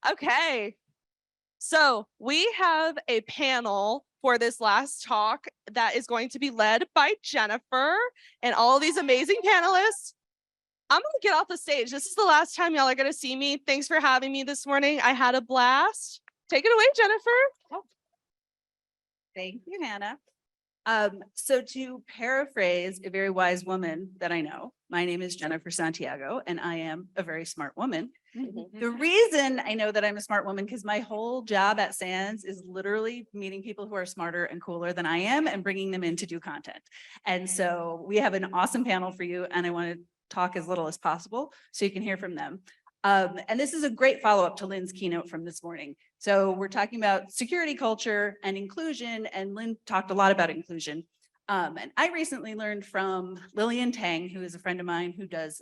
Okay, so we have a panel for this last talk that is going to be led by Jennifer and all of these amazing panelists. I'm going to get off the stage. This is the last time y'all are going to see me. Thanks for having me this morning. I had a blast. Take it away, Jennifer. Thank you, Hannah. So to paraphrase a very wise woman that I know, my name is Jennifer Santiago, and I am a very smart woman. The reason I know that I'm a smart woman, because my whole job at SANS is literally meeting people who are smarter and cooler than I am and bringing them in to do content. And so we have an awesome panel for you, and I want to talk as little as possible so you can hear from them. And this is a great follow-up to Lynn's keynote from this morning. So we're talking about security culture and inclusion, and Lynn talked a lot about inclusion. And I recently learned from Lillian Tang, who is a friend of mine who does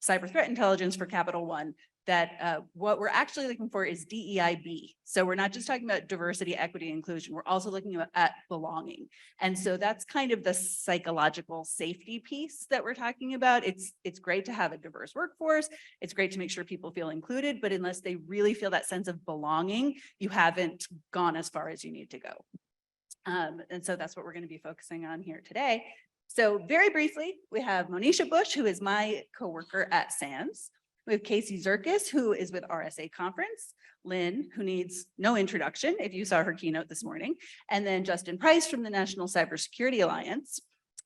cyber threat intelligence for Capital One, that what we're actually looking for is DEIB. So we're not just talking about diversity, equity, inclusion. We're also looking at belonging. And so that's kind of the psychological safety piece that we're talking about. It's great to have a diverse workforce. It's great to make sure people feel included, but unless they really feel that sense of belonging, you haven't gone as far as you need to go. And so that's what we're going to be focusing on here today. So very briefly, we have Monisha Bush, who is my coworker at SANS. We have Casey Zerkis, who is with RSA Conference, Lynn, who needs no introduction if you saw her keynote this morning, and then Justin Price from the National Cybersecurity Alliance.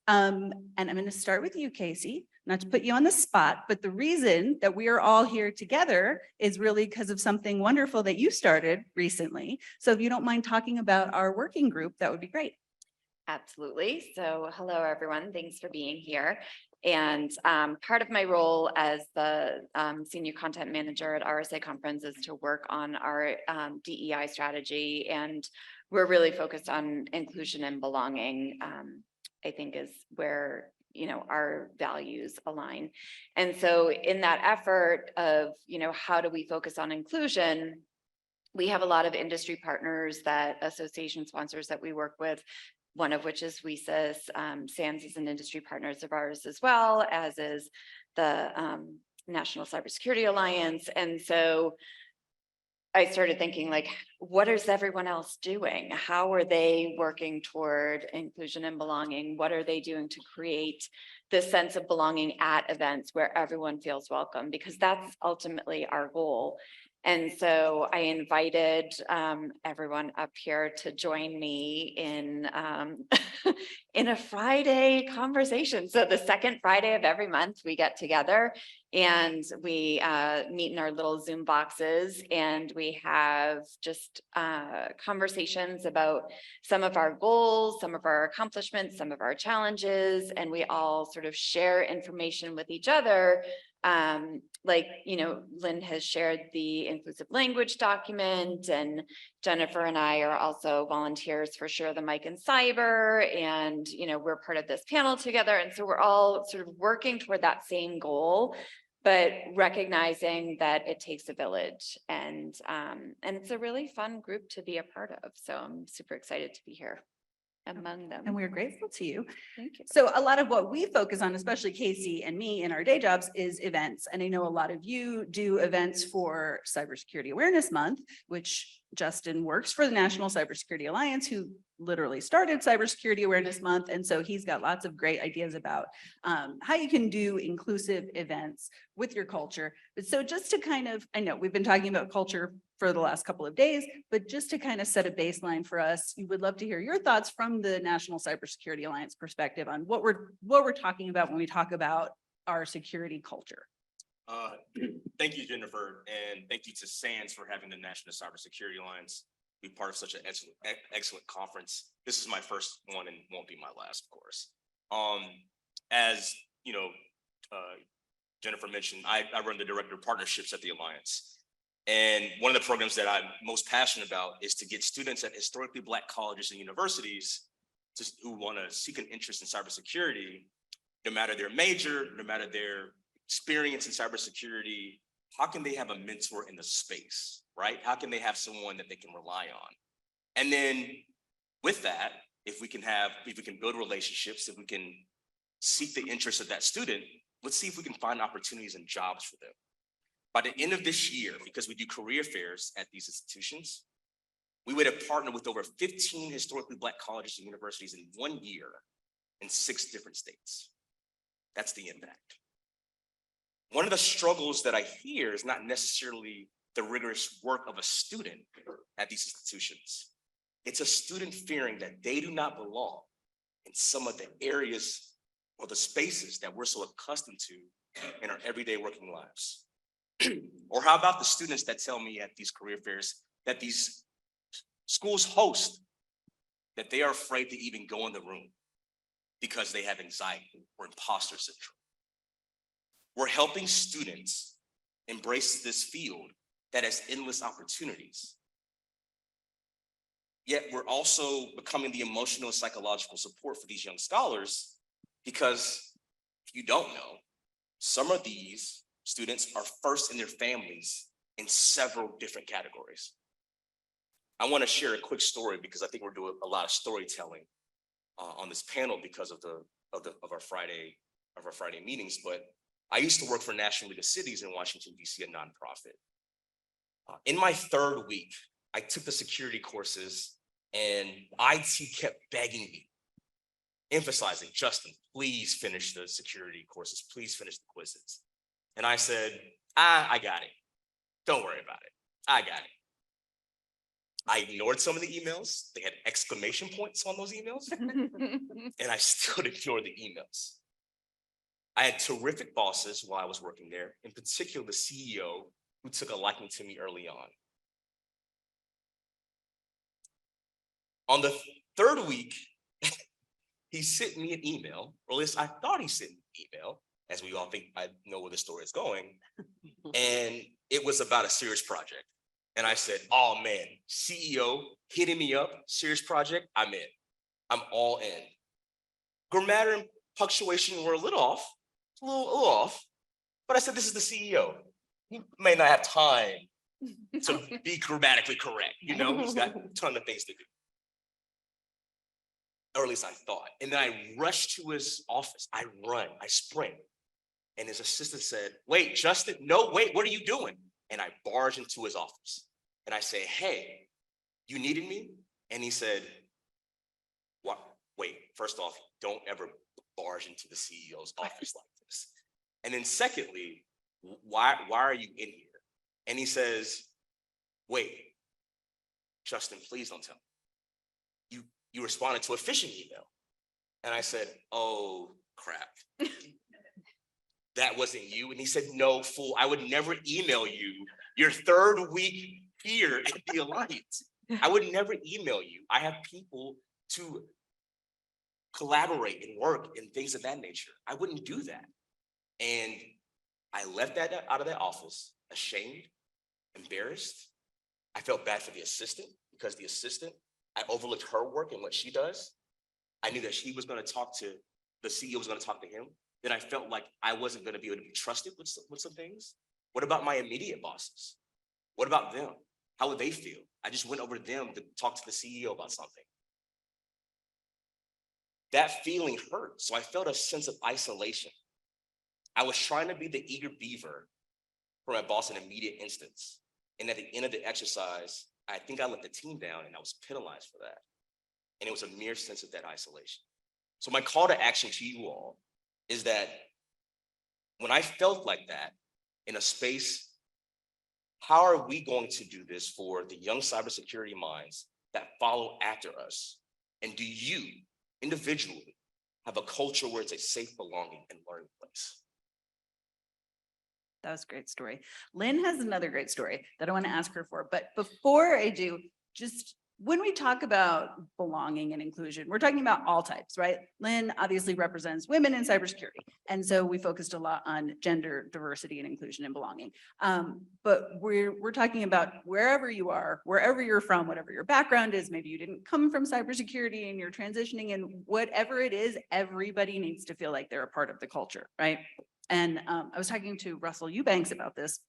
And I'm going to start with you, Casey, not to put you on the spot, but the reason that we are all here together is really because of something wonderful that you started recently. So if you don't mind talking about our working group, that would be great. Absolutely. So hello, everyone. Thanks for being here. And part of my role as the senior content manager at RSA Conference is to work on our DEI strategy. And we're really focused on inclusion and belonging, I think is where our values align. And so in that effort of, how do we focus on inclusion? We have a lot of industry partners, that association sponsors that we work with, one of which is WISA. SANS is an industry partners of ours, as well as is the National Cybersecurity Alliance. And so I started thinking, like, what is everyone else doing? How are they working toward inclusion and belonging? What are they doing to create this sense of belonging at events where everyone feels welcome? Because that's ultimately our goal. And so I invited everyone up here to join me in in a Friday conversation. So the second Friday of every month, we get together and we meet in our little Zoom boxes, and we have just conversations about some of our goals, some of our accomplishments, some of our challenges, and we all sort of share information with each other. Like, Lynn has shared the inclusive language document, and Jennifer and I are also volunteers for Share the Mic in Cyber, and, we're part of this panel together. And so we're all sort of working toward that same goal, but recognizing that it takes a village, and it's a really fun group to be a part of. So I'm super excited to be here among them. And we're grateful to you. Thank you. So a lot of what we focus on, especially Casey and me in our day jobs, is events. And I know a lot of you do events for Cybersecurity Awareness Month, which Justin works for the National Cybersecurity Alliance, who literally started Cybersecurity Awareness Month. And so he's got lots of great ideas about how you can do inclusive events with your culture. But so just to kind of, I know we've been talking about culture for the last couple of days, but just to kind of set a baseline for us, we would love to hear your thoughts from the National Cybersecurity Alliance perspective on what we're talking about when we talk about our security culture. Thank you, Jennifer, and thank you to SANS for having the National Cybersecurity Alliance be part of such an excellent conference. This is my first one and won't be my last, of course. As Jennifer mentioned, I run the Director of Partnerships at the Alliance. And one of the programs that I'm most passionate about is to get students at historically Black colleges and universities who want to seek an interest in cybersecurity, no matter their major, no matter their experience in cybersecurity, how can they have a mentor in the space, right? How can they have someone that they can rely on? And then with that, if we can build relationships, if we can seek the interest of that student, let's see if we can find opportunities and jobs for them. By the end of this year, because we do career fairs at these institutions, we would have partnered with over 15 historically Black colleges and universities in 1 year in 6 different states. That's the impact. One of the struggles that I hear is not necessarily the rigorous work of a student at these institutions. It's a student fearing that they do not belong in some of the areas or the spaces that we're so accustomed to in our everyday working lives. Or how about the students that tell me at these career fairs that these schools host, that they are afraid to even go in the room because they have anxiety or imposter syndrome. We're helping students embrace this field that has endless opportunities. Yet we're also becoming the emotional and psychological support for these young scholars, because if you don't know, some of these students are first in their families in several different categories. I want to share a quick story because I think we're doing a lot of storytelling on this panel because of our Friday meetings. But I used to work for National League of Cities in Washington, D.C., a nonprofit. In my 3rd week, I took the security courses, and IT kept begging me, emphasizing, Justin, please finish the security courses, please finish the quizzes. And I said, I got it. Don't worry about it. I got it. I ignored some of the emails. They had exclamation points on those emails, and I still ignored the emails. I had terrific bosses while I was working there, in particular the CEO, who took a liking to me early on. On the 3rd week, he sent me an email, or at least I thought he sent me an email, as we all think I know where the story is going, and it was about a serious project. And I said, oh man, CEO hitting me up, serious project, I'm in. I'm all in. Grammar and punctuation were a little off, but I said, this is the CEO. He may not have time to be grammatically correct. He's got a ton of things to do. Or at least I thought. And then I rushed to his office. I sprint. And his assistant said, wait, Justin, no, wait, what are you doing? And I barged into his office. And I say, hey, you needed me? And he said, what? Wait, first off, don't ever barge into the CEO's office like this. And then secondly, why are you in here? And he says, wait, Justin, please don't tell me. You responded to a phishing email. And I said, oh, crap. That wasn't you? And he said, no, fool, I would never email you your 3rd week here at the Alliance. I would never email you. I have people to collaborate and work and things of that nature. I wouldn't do that. And I left that out of that office, ashamed, embarrassed. I felt bad for the assistant, because the assistant, I overlooked her work and what she does. I knew that she was going to talk to, the CEO was going to talk to him. Then I felt like I wasn't going to be able to be trusted with some things. What about my immediate bosses? What about them? How would they feel? I just went over to them to talk to the CEO about something. That feeling hurt. So I felt a sense of isolation. I was trying to be the eager beaver for my boss in an immediate instance. And at the end of the exercise, I think I let the team down, and I was penalized for that. And it was a mere sense of that isolation. So my call to action to you all is that when I felt like that in a space, how are we going to do this for the young cybersecurity minds that follow after us? And do you individually have a culture where it's a safe, belonging, and learning place? That was a great story. Lynn has another great story that I want to ask her for. But before I do, just when we talk about belonging and inclusion, we're talking about all types, right? Lynn obviously represents women in cybersecurity. And so we focused a lot on gender diversity and inclusion and belonging. But we're talking about wherever you are, wherever you're from, whatever your background is, maybe you didn't come from cybersecurity and you're transitioning, and whatever it is, everybody needs to feel like they're a part of the culture, right? And I was talking to Russell Eubanks about this.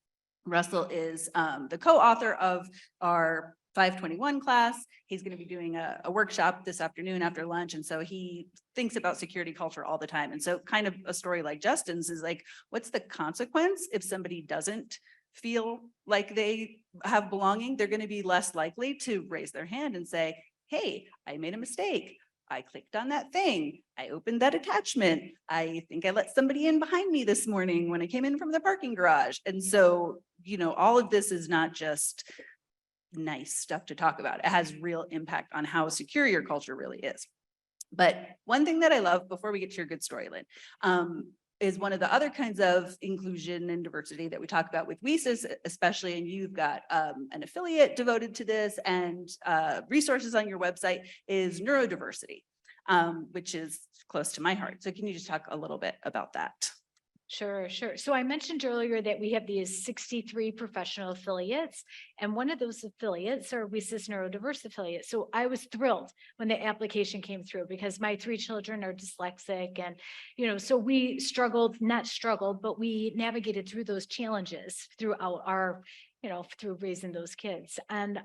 Russell is the co-author of our 521 class. He's going to be doing a workshop this afternoon after lunch. And so he thinks about security culture all the time. And so kind of a story like Justin's is like, what's the consequence if somebody doesn't feel like they have belonging, they're going to be less likely to raise their hand and say, hey, I made a mistake. I clicked on that thing. I opened that attachment. I think I let somebody in behind me this morning when I came in from the parking garage. And so, all of this is not just nice stuff to talk about. It has real impact on how secure your culture really is. But one thing that I love before we get to your good story, Lynn, is one of the other kinds of inclusion and diversity that we talk about with WESIS, especially, and you've got an affiliate devoted to this and resources on your website, is neurodiversity, which is close to my heart. So can you just talk a little bit about that? Sure. So I mentioned earlier that we have these 63 professional affiliates, and one of those affiliates are WESIS Neurodiverse affiliate. So I was thrilled when the application came through because my 3 children are dyslexic, and so we not struggled, but we navigated through those challenges throughout our through raising those kids. And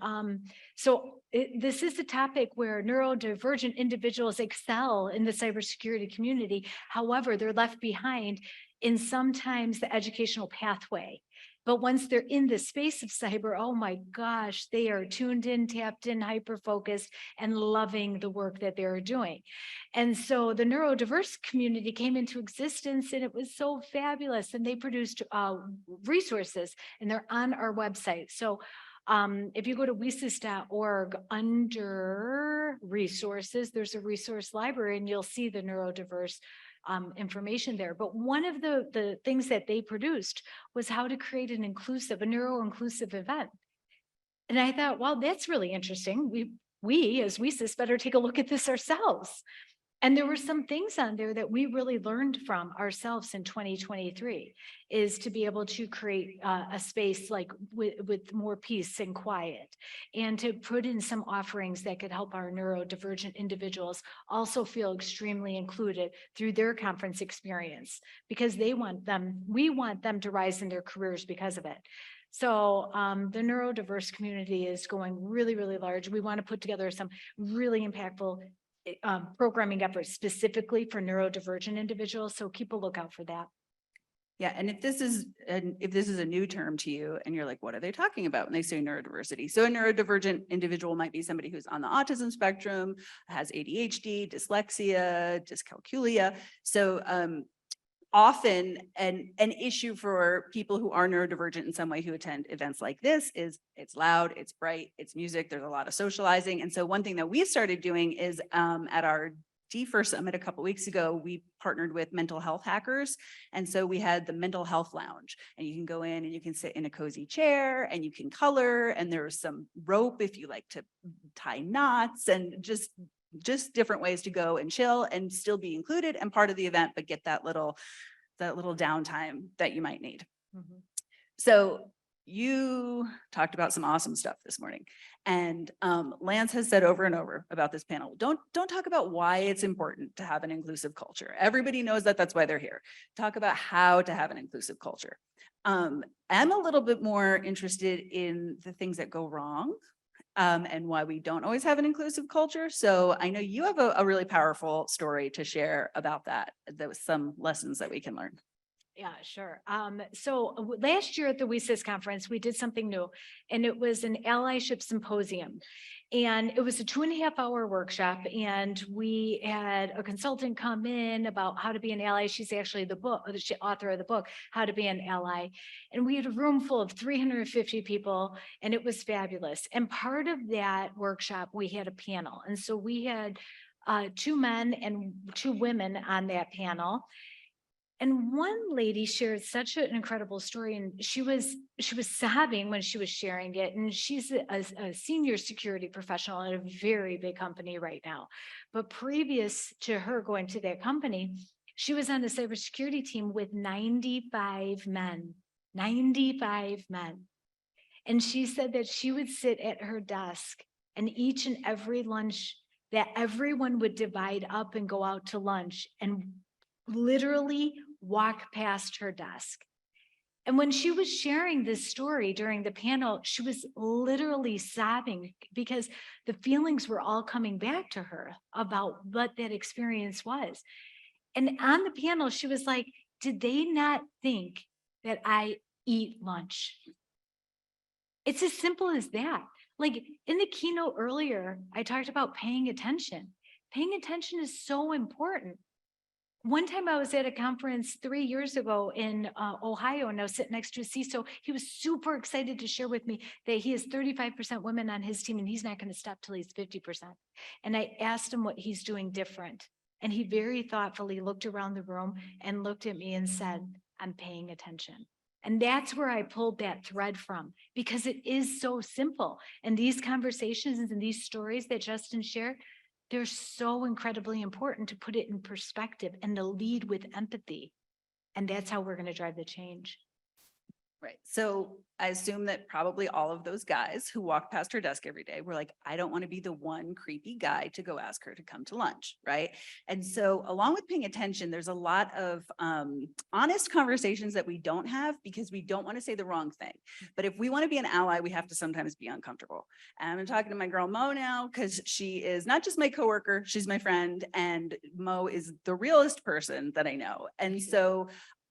this is a topic where neurodivergent individuals excel in the cybersecurity community. However, they're left behind in sometimes the educational pathway. But once they're in the space of cyber, oh my gosh, they are tuned in, tapped in, hyper-focused, and loving the work that they're doing. And so the neurodiverse community came into existence, and it was so fabulous. And they produced resources, and they're on our website. So if you go to wesis.org under resources, there's a resource library, and you'll see the neurodiverse information there. But one of the things that they produced was how to create a neuro-inclusive event. And I thought, well, that's really interesting. We as WESIS better take a look at this ourselves. And there were some things on there that we really learned from ourselves in 2023, is to be able to create a space like with more peace and quiet, and to put in some offerings that could help our neurodivergent individuals also feel extremely included through their conference experience, because we want them to rise in their careers because of it. So the neurodiverse community is going really, really large. We want to put together some really impactful programming efforts specifically for neurodivergent individuals. So keep a lookout for that. Yeah, and if this is a new term to you and you're like, what are they talking about when they say neurodiversity? So a neurodivergent individual might be somebody who's on the autism spectrum, has ADHD, dyslexia, dyscalculia. So often an issue for people who are neurodivergent in some way who attend events like this is it's loud, it's bright, it's music, there's a lot of socializing. And so one thing that we started doing is at our D1 Summit a couple of weeks ago, we partnered with mental health hackers. And so we had the mental health lounge, and you can go in and you can sit in a cozy chair and you can color, and there's some rope if you like to tie knots, and just different ways to go and chill and still be included and part of the event, but get that little downtime that you might need. Mm-hmm. So you talked about some awesome stuff this morning, and Lance has said over and over about this panel, don't talk about why it's important to have an inclusive culture. Everybody knows that, that's why they're here. Talk about how to have an inclusive culture. I'm a little bit more interested in the things that go wrong and why we don't always have an inclusive culture. So I know you have a really powerful story to share about that. There was some lessons that we can learn. Yeah, sure. So last year at the WESIS conference, we did something new, and it was an allyship symposium. And it was a 2.5-hour workshop, and we had a consultant come in about how to be an ally. She's actually the author of the book, How to Be an Ally. And we had a room full of 350 people, and it was fabulous. And part of that workshop, we had a panel. And so we had 2 men and 2 women on that panel. And one lady shared such an incredible story, and she was sobbing when she was sharing it. And she's a senior security professional at a very big company right now. But previous to her going to that company, she was on the cybersecurity team with 95 men. 95 men. And she said that she would sit at her desk, and each and every lunch that everyone would divide up and go out to lunch and literally walk past her desk. And when she was sharing this story during the panel, she was literally sobbing because the feelings were all coming back to her about what that experience was. And on the panel, she was like, did they not think that I eat lunch? It's as simple as that. Like in the keynote earlier, I talked about paying attention. Paying attention is so important. One time I was at a conference 3 years ago in Ohio, and I was sitting next to a CISO. He was super excited to share with me that he has 35% women on his team, and he's not going to stop till he's 50%. And I asked him what he's doing different. And he very thoughtfully looked around the room and looked at me and said, I'm paying attention. And that's where I pulled that thread from, because it is so simple. And these conversations and these stories that Justin shared, they're so incredibly important to put it in perspective and to lead with empathy. And that's how we're going to drive the change. Right. So I assume that probably all of those guys who walk past her desk every day were like, I don't want to be the one creepy guy to go ask her to come to lunch. Right. And so along with paying attention, there's a lot of honest conversations that we don't have because we don't want to say the wrong thing. But if we want to be an ally, we have to sometimes be uncomfortable. And I'm talking to my girl Mo now because she is not just my coworker, she's my friend, and Mo is the realest person that I know. And so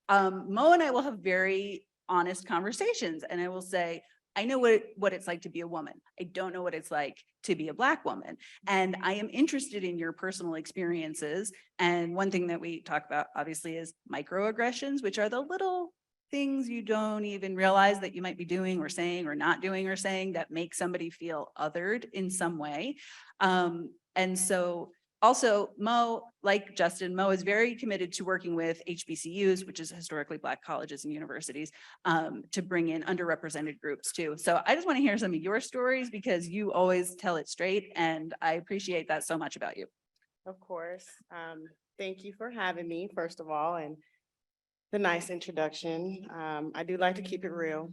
Mo and I will have very honest conversations. And I will say, I know what it's like to be a woman. I don't know what it's like to be a Black woman. And I am interested in your personal experiences. And one thing that we talk about obviously is microaggressions, which are the little things you don't even realize that you might be doing or saying or not doing or saying that make somebody feel othered in some way. And so also, Mo, like Justin, Mo is very committed to working with HBCUs, which is historically Black colleges and universities, to bring in underrepresented groups too. So I just want to hear some of your stories because you always tell it straight, and I appreciate that so much about you. Of course. Thank you for having me, first of all, and the nice introduction. I do like to keep it real.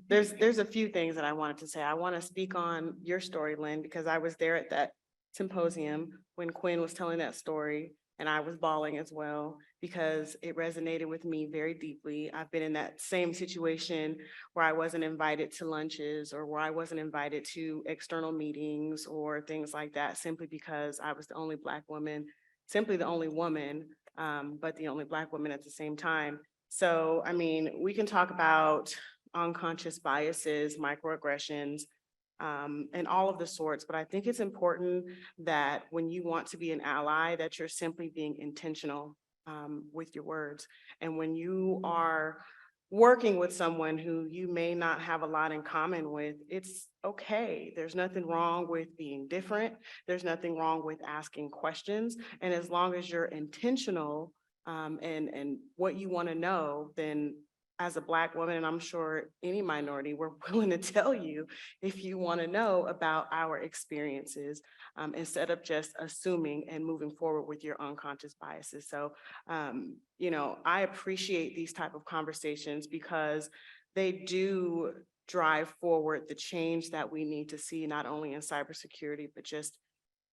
There's a few things that I wanted to say. I want to speak on your story, Lynn, because I was there at that symposium when Quinn was telling that story, and I was bawling as well because it resonated with me very deeply. I've been in that same situation where I wasn't invited to lunches or where I wasn't invited to external meetings or things like that simply because I was the only Black woman, simply the only woman, but the only Black woman at the same time. So, I mean, we can talk about unconscious biases, microaggressions, and all of the sorts, but I think it's important that when you want to be an ally, that you're simply being intentional with your words. And when you are working with someone who you may not have a lot in common with, it's okay. There's nothing wrong with being different. There's nothing wrong with asking questions. And as long as you're intentional and what you want to know, then as a Black woman, and I'm sure any minority, we're willing to tell you if you want to know about our experiences instead of just assuming and moving forward with your unconscious biases. So, you know, I appreciate these type of conversations because they do drive forward the change that we need to see, not only in cybersecurity, but just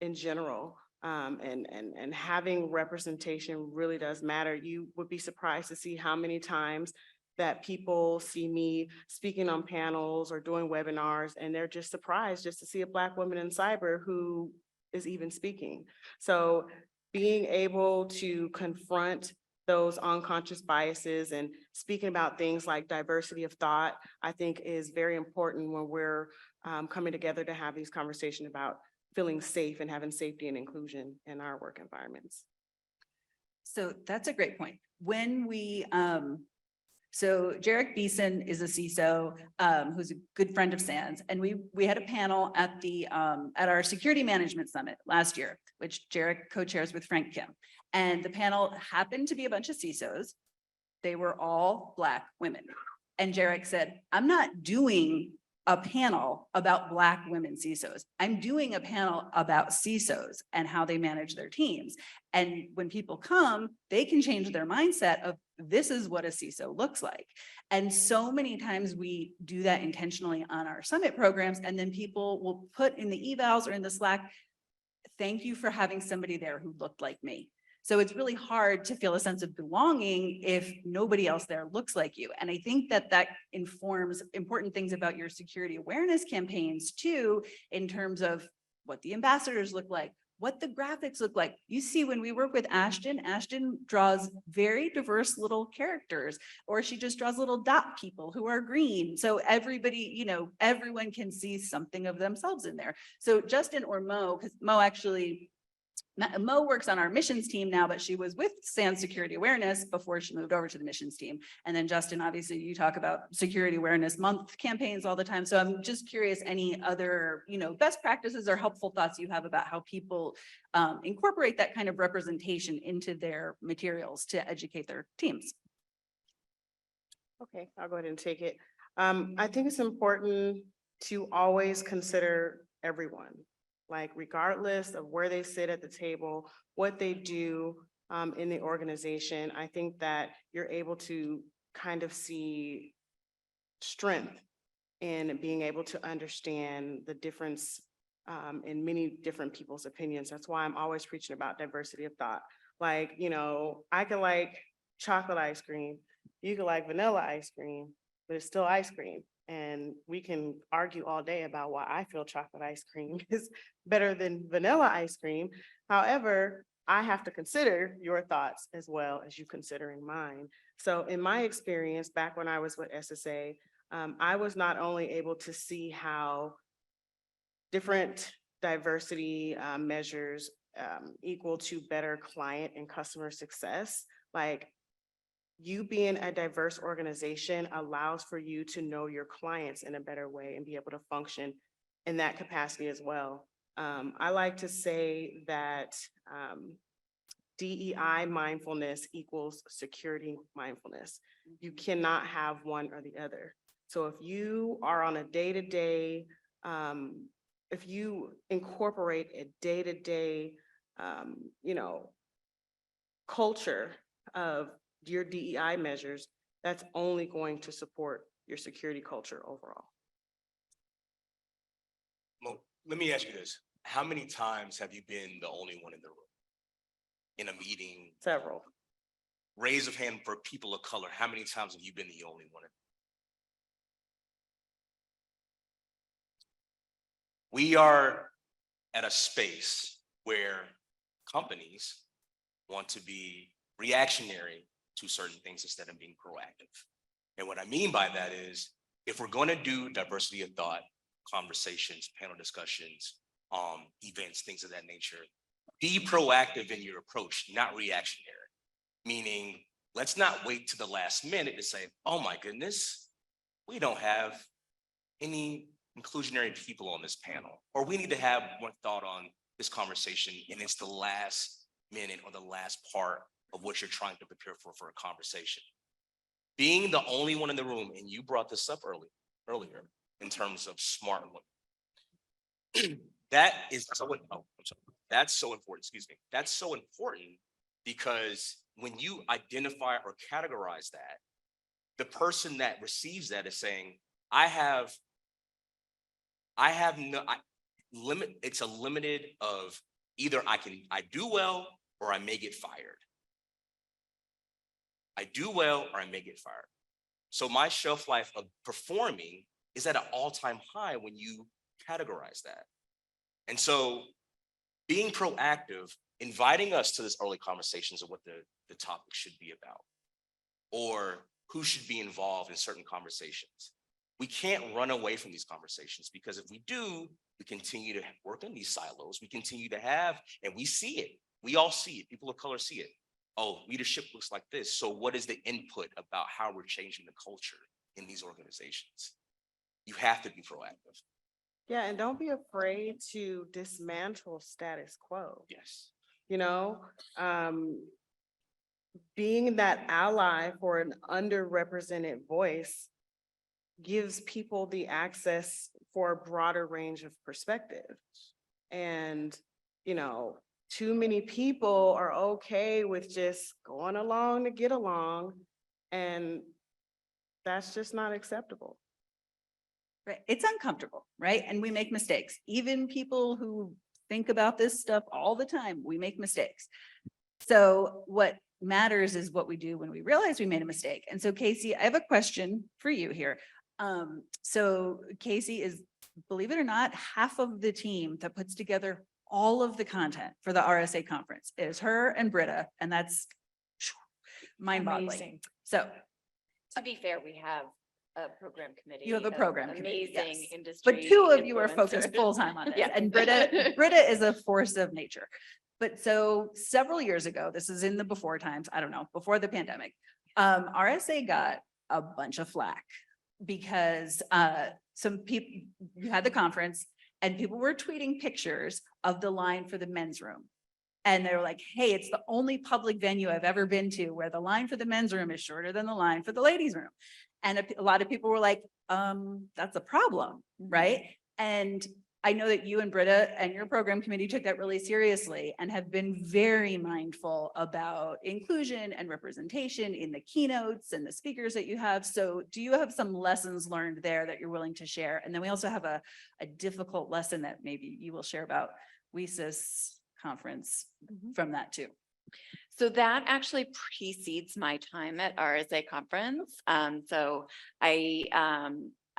in general. And having representation really does matter. You would be surprised to see how many times that people see me speaking on panels or doing webinars, and they're just surprised just to see a Black woman in cyber who is even speaking. So being able to confront those unconscious biases and speaking about things like diversity of thought, I think is very important when we're coming together to have these conversations about feeling safe and having safety and inclusion in our work environments. So that's a great point. When we, so Jarek Beeson is a CISO who's a good friend of Sands, and we had a panel at the at our Security Management Summit last year, which Jarek co-chairs with Frank Kim. And the panel happened to be a bunch of CISOs. They were all Black women. And Jarek said, I'm not doing a panel about Black women CISOs. I'm doing a panel about CISOs and how they manage their teams. And when people come, they can change their mindset of this is what a CISO looks like. And so many times we do that intentionally on our summit programs, and then people will put in the evals or in the Slack, thank you for having somebody there who looked like me. So it's really hard to feel a sense of belonging if nobody else there looks like you. And I think that that informs important things about your security awareness campaigns too, in terms of what the ambassadors look like, what the graphics look like. You see, when we work with Ashton, Ashton draws very diverse little characters, or she just draws little dot people who are green. So everybody, you know, everyone can see something of themselves in there. So Justin or Mo, because Mo works on our missions team now, but she was with SANS Security Awareness before she moved over to the missions team. And then Justin, obviously you talk about Security Awareness Month campaigns all the time. So I'm just curious, any other, you know, best practices or helpful thoughts you have about how people incorporate that kind of representation into their materials to educate their teams? Okay, I'll go ahead and take it. I think it's important to always consider everyone, like regardless of where they sit at the table, what they do in the organization. I think that you're able to kind of see strength in being able to understand the difference in many different people's opinions. That's why I'm always preaching about diversity of thought. Like, you know, I can like chocolate ice cream, you can like vanilla ice cream, but it's still ice cream. And we can argue all day about why I feel chocolate ice cream is better than vanilla ice cream. However, I have to consider your thoughts as well as you considering mine. So in my experience, back when I was with SSA, I was not only able to see how different diversity measures equal to better client and customer success, like you being a diverse organization allows for you to know your clients in a better way and be able to function in that capacity as well. I like to say that DEI mindfulness equals security mindfulness. You cannot have one or the other. So if you are on a day-to-day, if you incorporate a day-to-day, you know, culture of your DEI measures, that's only going to support your security culture overall. Mo, let me ask you this. How many times have you been the only one in the room? In a meeting? Several. Raise of hand for people of color. How many times have you been the only one? We are at a space where companies want to be reactionary to certain things instead of being proactive. And what I mean by that is, if we're going to do diversity of thought, conversations, panel discussions, events, things of that nature, be proactive in your approach, not reactionary. Meaning, let's not wait to the last minute to say, oh my goodness, we don't have any inclusionary people on this panel, or we need to have more thought on this conversation, and it's the last minute or the last part of what you're trying to prepare for a conversation. Being the only one in the room, and you brought this up earlier in terms of smart women. That is so, that's so important, excuse me. That's so important because when you identify or categorize that, the person that receives that is saying, it's a limited of either I do well or I may get fired. I do well or I may get fired. So my shelf life of performing is at an all-time high when you categorize that. And so being proactive, inviting us to this early conversations of what the topic should be about, or who should be involved in certain conversations. We can't run away from these conversations, because if we do, we continue to work in these silos. We continue to have, and we see it. We all see it. People of color see it. Oh, leadership looks like this. So what is the input about how we're changing the culture in these organizations? You have to be proactive. Yeah, and don't be afraid to dismantle status quo. Yes. You know, being that ally for an underrepresented voice gives people the access for a broader range of perspective. And, you know, too many people are okay with just going along to get along, and that's just not acceptable. Right. It's uncomfortable, right? And we make mistakes. Even people who think about this stuff all the time, we make mistakes. So what matters is what we do when we realize we made a mistake. And so Casey, I have a question for you here. So Casey is, believe it or not, half of the team that puts together all of the content for the RSA conference. It is her and Britta, and that's mind-boggling. Amazing. So To be fair, we have a program committee. You have a of program committee, Amazing yes. industry. but two of you are focused influencers. full-time on this. Yeah. And Britta is a force of nature. But so several years ago, this is in the before times, I don't know, before the pandemic, RSA got a bunch of flack because some people, you had the conference and people were tweeting pictures of the line for the men's room. And they were like, hey, it's the only public venue I've ever been to where the line for the men's room is shorter than the line for the ladies' room. And a lot of people were like, that's a problem, right? And I know that you and Britta and your program committee took that really seriously and have been very mindful about inclusion and representation in the keynotes and the speakers that you have. So do you have some lessons learned there that you're willing to share? And then we also have a difficult lesson that maybe you will share about WESIS conference from that too. So that actually precedes my time at RSA conference. So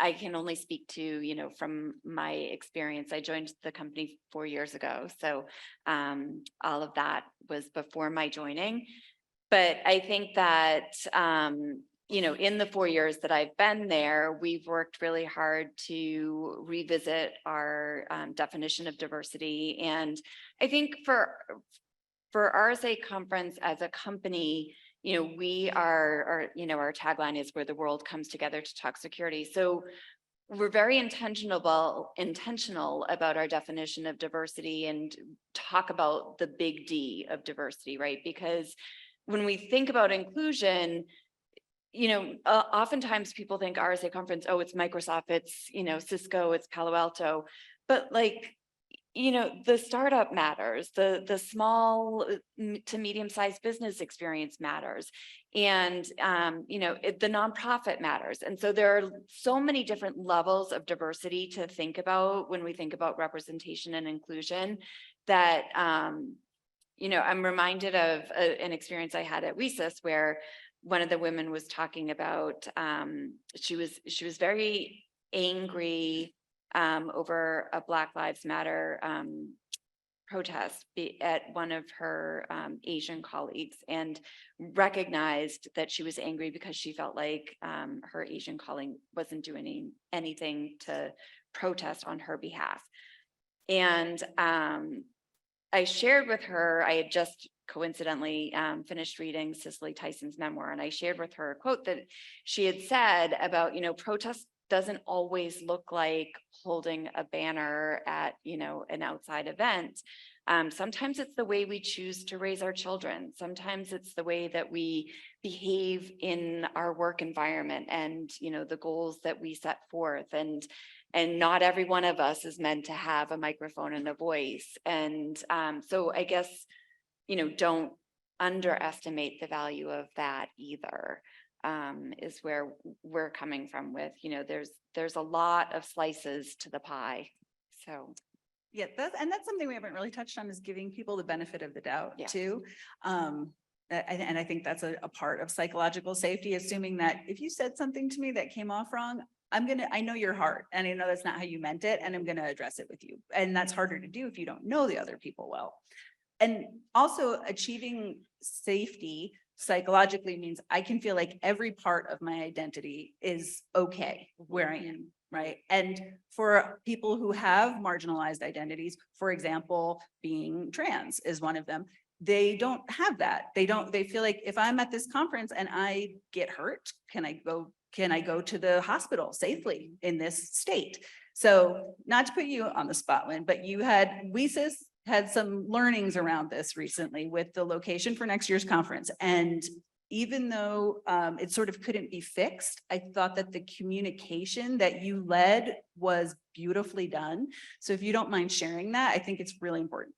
I can only speak to, you know, from my experience. I joined the company 4 years ago. So all of that was before my joining. But I think that, you know, in the 4 years that I've been there, we've worked really hard to revisit our definition of diversity. And I think for RSA conference as a company, you know, we are, you know, our tagline is where the world comes together to talk security. So we're very intentional about our definition of diversity and talk about the big D of diversity, right? Because when we think about inclusion, you know, oftentimes people think RSA conference, oh, it's Microsoft, it's, you know, Cisco, it's Palo Alto, but like, you know, the startup matters, the small to medium-sized business experience matters. And, you know, the nonprofit matters. And so there are so many different levels of diversity to think about when we think about representation and inclusion that, you know, I'm reminded of an experience I had at WESIS where one of the women was talking about, she was very angry over a Black Lives Matter protest at one of her Asian colleagues, and recognized that she was angry because she felt like her Asian colleague wasn't doing anything to protest on her behalf. And I shared with her, I had just coincidentally finished reading Cicely Tyson's memoir, and I shared with her a quote that she had said about, you know, protest doesn't always look like holding a banner at, you know, an outside event. Sometimes it's the way we choose to raise our children. Sometimes it's the way that we behave in our work environment and, you know, the goals that we set forth. And not every one of us is meant to have a microphone and a voice. And so I guess, you know, don't underestimate the value of that either. Is where we're coming from with, you know, there's a lot of slices to the pie. So Yeah, that's something we haven't really touched on, is giving people the benefit of the doubt Yes. too. And I think that's a part of psychological safety, assuming that if you said something to me that came off wrong, I know your heart and I know that's not how you meant it, and I'm going to address it with you. And that's harder to do if you don't know the other people well. And also achieving safety psychologically means I can feel like every part of my identity is okay where I am, right? And for people who have marginalized identities, for example, being trans is one of them, they don't have that. They feel like if I'm at this conference and I get hurt, can I go to the hospital safely in this state? So not to put you on the spot, Lynn, but WESIS had some learnings around this recently with the location for next year's conference. And even though it sort of couldn't be fixed, I thought that the communication that you led was beautifully done. So if you don't mind sharing that, I think it's really important.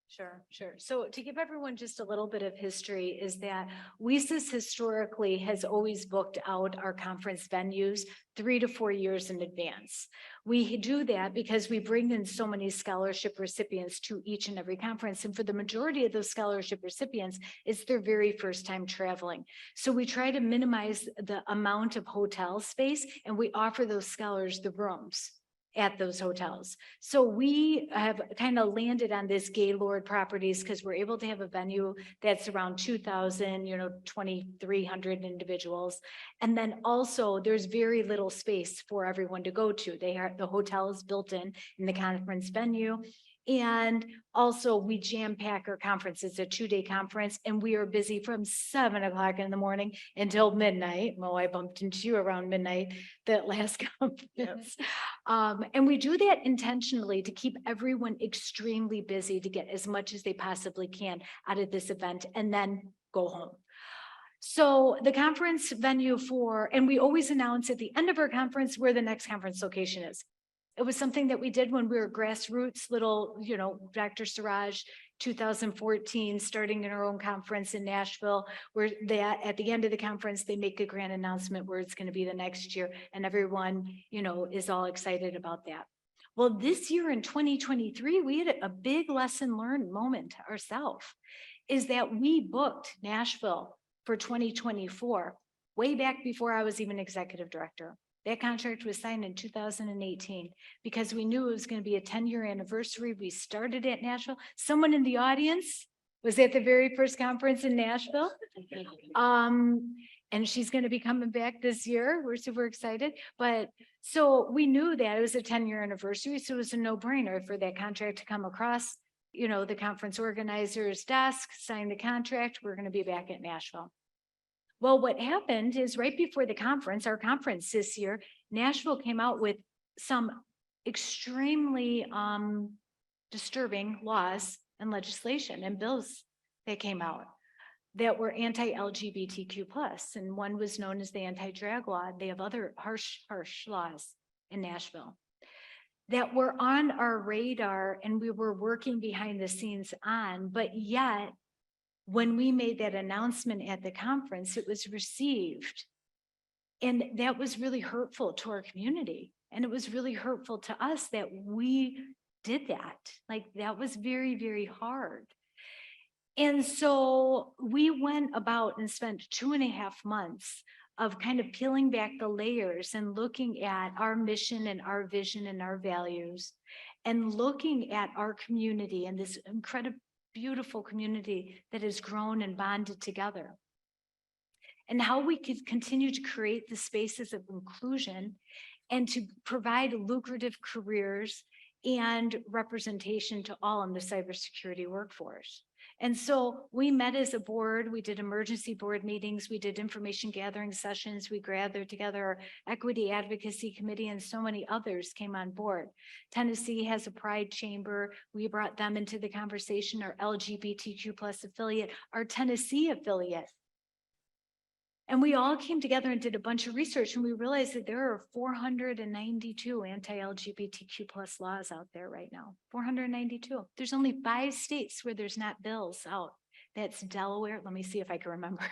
Sure. So to give everyone just a little bit of history is that WESIS historically has always booked out our conference venues 3 to 4 years in advance. We do that because we bring in so many scholarship recipients to each and every conference. And for the majority of those scholarship recipients, it's their very first time traveling. So we try to minimize the amount of hotel space and we offer those scholars the rooms. at those hotels. So we have kind of landed on this Gaylord Properties because we're able to have a venue that's around 2,000, 2,300 individuals. And then also there's very little space for everyone to go to. The hotel is built in the conference venue. And also we jam pack our conference. It's a 2-day conference and we are busy from 7 o'clock in the morning until midnight. Well, I bumped into you around midnight that last conference. And we do that intentionally to keep everyone extremely busy to get as much as they possibly can out of this event and then go home. So the conference venue and we always announce at the end of our conference where the next conference location is. It was something that we did when we were grassroots, little, Dr. Siraj, 2014, starting in our own conference in Nashville, where at the end of the conference, they make a grand announcement where it's going to be the next year. And everyone, is all excited about that. Well, this year in 2023, we had a big lesson learned moment ourselves, is that we booked Nashville for 2024, way back before I was even executive director. That contract was signed in 2018 because we knew it was going to be a 10-year anniversary. We started at Nashville. Someone in the audience was at the very first conference in Nashville. And she's going to be coming back this year. We're super excited. But so we knew that it was a 10-year anniversary. So it was a no-brainer for that contract to come across, the conference organizer's desk, sign the contract. We're going to be back at Nashville. Well, what happened is right before the conference, our conference this year, Nashville came out with some extremely disturbing laws and legislation and bills that came out that were anti-LGBTQ+. And one was known as the anti-drag law. They have other harsh laws in Nashville that were on our radar and we were working behind the scenes on, but yet when we made that announcement at the conference, it was received. And that was really hurtful to our community. And it was really hurtful to us that we did that. Like that was very, very hard. And so we went about and spent 2.5 months of kind of peeling back the layers and looking at our mission and our vision and our values and looking at our community and this incredible beautiful community that has grown and bonded together. And how we could continue to create the spaces of inclusion and to provide lucrative careers and representation to all in the cybersecurity workforce. And so we met as a board, we did emergency board meetings, we did information gathering sessions, we gathered together our equity advocacy committee, and so many others came on board. Tennessee has a pride chamber. We brought them into the conversation, our LGBTQ+ affiliate, our Tennessee affiliate. And we all came together and did a bunch of research, and we realized that there are 492 anti-LGBTQ+ laws out there right now. 492. There's only 5 states where there's not bills out. That's Delaware. Let me see if I can remember.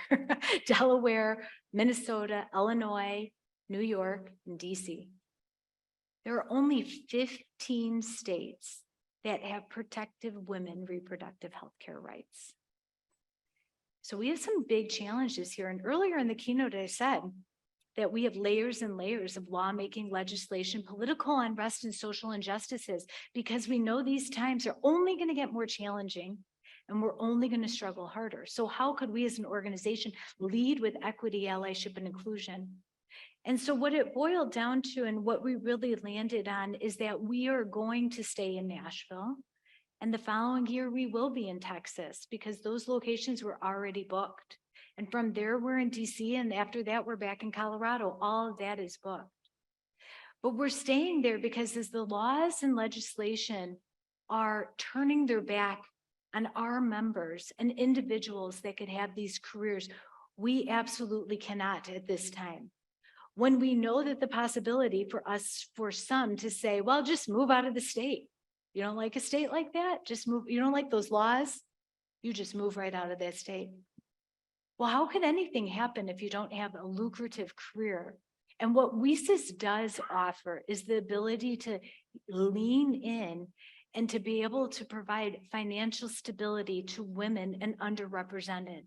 Delaware, Minnesota, Illinois, New York, and DC. There are only 15 states that have protected women reproductive health care rights. So we have some big challenges here. And earlier in the keynote, I said that we have layers and layers of lawmaking, legislation, political unrest, and social injustices, because we know these times are only going to get more challenging and we're only going to struggle harder. So how could we as an organization lead with equity, allyship, and inclusion? And so what it boiled down to and what we really landed on is that we are going to stay in Nashville. And the following year, we will be in Texas because those locations were already booked. And from there, we're in DC. And after that, we're back in Colorado. All of that is booked. But we're staying there because as the laws and legislation are turning their back on our members and individuals that could have these careers, we absolutely cannot at this time. When we know that the possibility for us, for some to say, well, just move out of the state. You don't like a state like that? Just move. You don't like those laws? You just move right out of that state. Well, how could anything happen if you don't have a lucrative career? And what WESIS does offer is the ability to lean in and to be able to provide financial stability to women and underrepresented.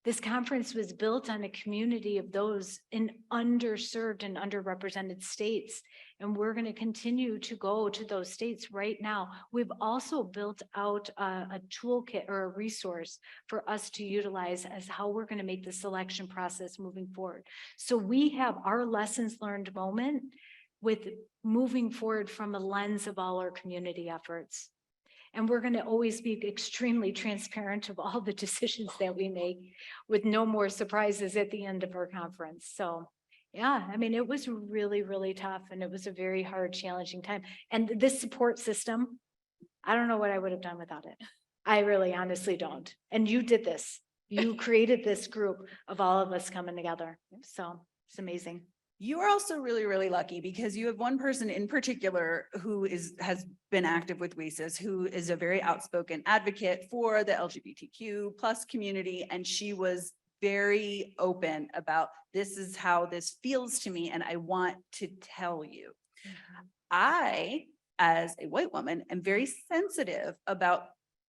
This conference was built on a community of those in underserved and underrepresented states. And we're going to continue to go to those states right now. We've also built out a toolkit or a resource for us to utilize as how we're going to make the selection process moving forward. So we have our lessons learned moment with moving forward from a lens of all our community efforts. And we're going to always be extremely transparent of all the decisions that we make with no more surprises at the end of our conference. So yeah, I mean, it was really, really tough and it was a very hard, challenging time. And this support system, I don't know what I would have done without it. I really honestly don't. And you did this. You created this group of all of us coming together. So it's amazing. You are also really, really lucky because you have one person in particular who has been active with WESIS, who is a very outspoken advocate for the LGBTQ plus community. And she was very open about, this is how this feels to me, and I want to tell you. I, as a white woman, am very sensitive about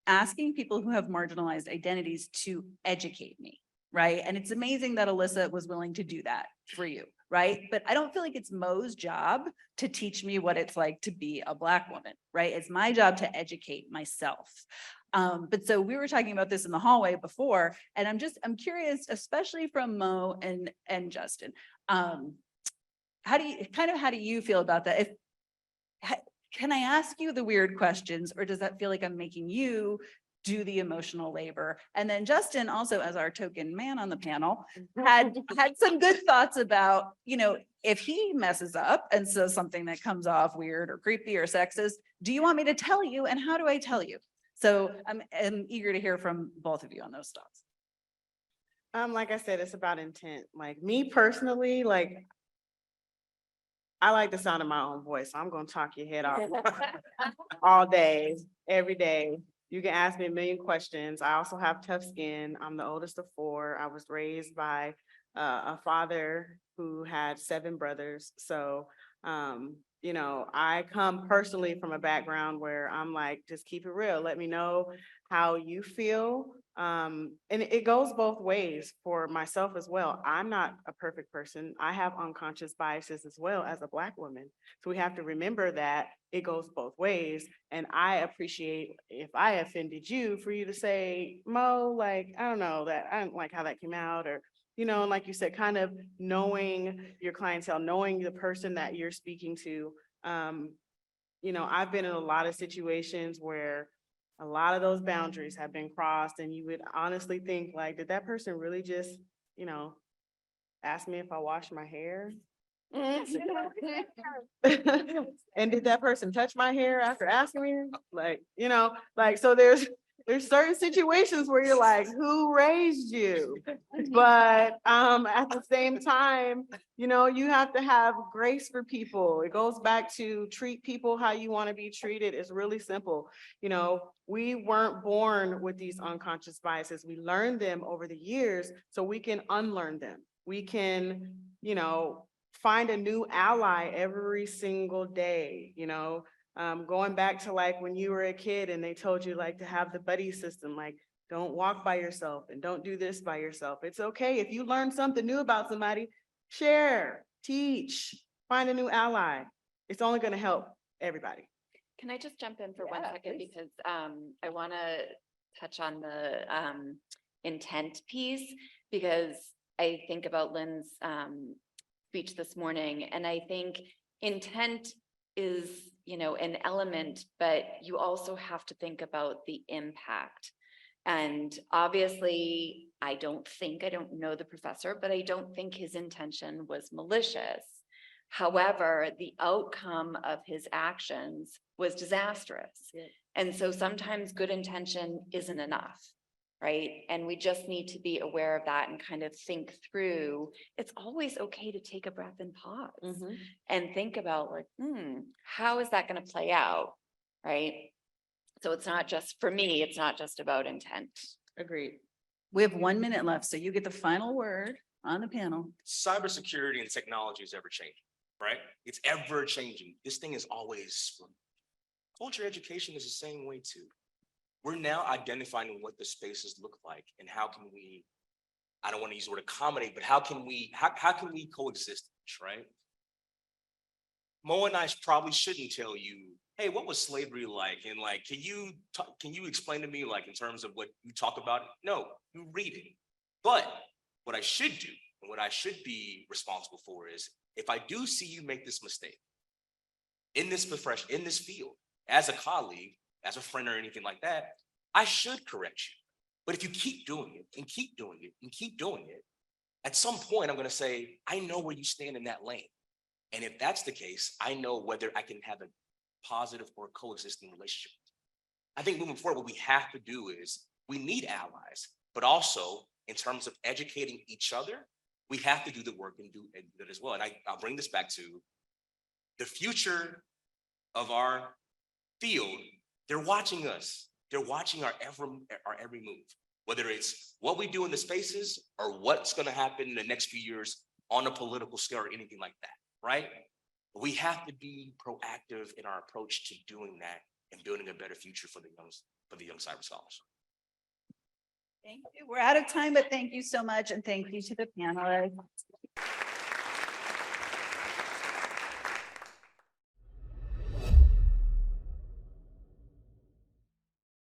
asking people who have marginalized identities to educate me, right? And it's amazing that Alyssa was willing to do that for you, right? But I don't feel like it's Mo's job to teach me what it's like to be a Black woman, right? It's my job to educate myself. But so we were talking about this in the hallway before, and I'm curious, especially from Mo and Justin, how do you feel about that? Can I ask you the weird questions, or does that feel like I'm making you do the emotional labor? And then Justin, also as our token man on the panel, had some good thoughts about, if he messes up and says something that comes off weird or creepy or sexist, do you want me to tell you, and how do I tell you? So I'm eager to hear from both of you on those thoughts. Like I said, it's about intent. Like me personally, like I like the sound of my own voice. So I'm gonna talk your head off all day, every day. You can ask me a million questions. I also have tough skin. I'm the oldest of 4. I was raised by a father who had 7 brothers. So, I come personally from a background where I'm like, just keep it real. Let me know how you feel. And it goes both ways for myself as well. I'm not a perfect person. I have unconscious biases as well as a Black woman. So we have to remember that it goes both ways. And I appreciate if I offended you for you to say, Mo, like, I don't know, that I don't like how that came out, or, and like you said, kind of knowing your clientele, knowing the person that you're speaking to. I've been in a lot of situations where a lot of those boundaries have been crossed, and you would honestly think, like, did that person really just, ask me if I wash my hair? And did that person touch my hair after asking me? So there's certain situations where you're like, who raised you? But at the same time, you have to have grace for people. It goes back to treat people how you want to be treated. It's really simple. We weren't born with these unconscious biases. We learned them over the years so we can unlearn them. We can, find a new ally every single day, going back to like when you were a kid and they told you like to have the buddy system, like don't walk by yourself and don't do this by yourself. It's okay. If you learn something new about somebody, share, teach, find a new ally. It's only going to help everybody. Can I just jump in for Yeah, 1 second? please. Because I want to touch on the intent piece, because I think about Lynn's speech this morning, and I think intent is, an element, but you also have to think about the impact. And obviously, I don't know the professor, but I don't think his intention was malicious. However, the outcome of his actions was disastrous. Yeah. And so sometimes good intention isn't enough, right? And we just need to be aware of that and kind of think through. It's always okay to take a breath and pause and think about like, how is that going to play out, right? So it's not just, for me, it's not just about intent. Agreed. We have 1 minute left, so you get the final word on the panel. Cybersecurity and technology is ever changing, right? It's ever changing. This thing is always, culture education is the same way too. We're now identifying what the spaces look like and how can we I don't want to use the word accommodate, but how can we coexist, right? Mo and I probably shouldn't tell you, hey, what was slavery like? And like, can you explain to me, like, in terms of what you talk about? No, you read it. But what I should do and what I should be responsible for is, if I do see you make this mistake in this field, as a colleague, as a friend or anything like that, I should correct you. But if you keep doing it and keep doing it and keep doing it, at some point I'm going to say, I know where you stand in that lane. And if that's the case, I know whether I can have a positive or coexisting relationship. I think moving forward, what we have to do is, we need allies, but also in terms of educating each other, we have to do the work and do it as well. And I'll bring this back to the future of our field. They're watching us. They're watching our every move, whether it's what we do in the spaces or what's going to happen in the next few years on a political scale or anything like that, right? We have to be proactive in our approach to doing that and building a better future for the young cyber scholars. Thank you. We're out of time, but thank you so much. And thank you to the panelists.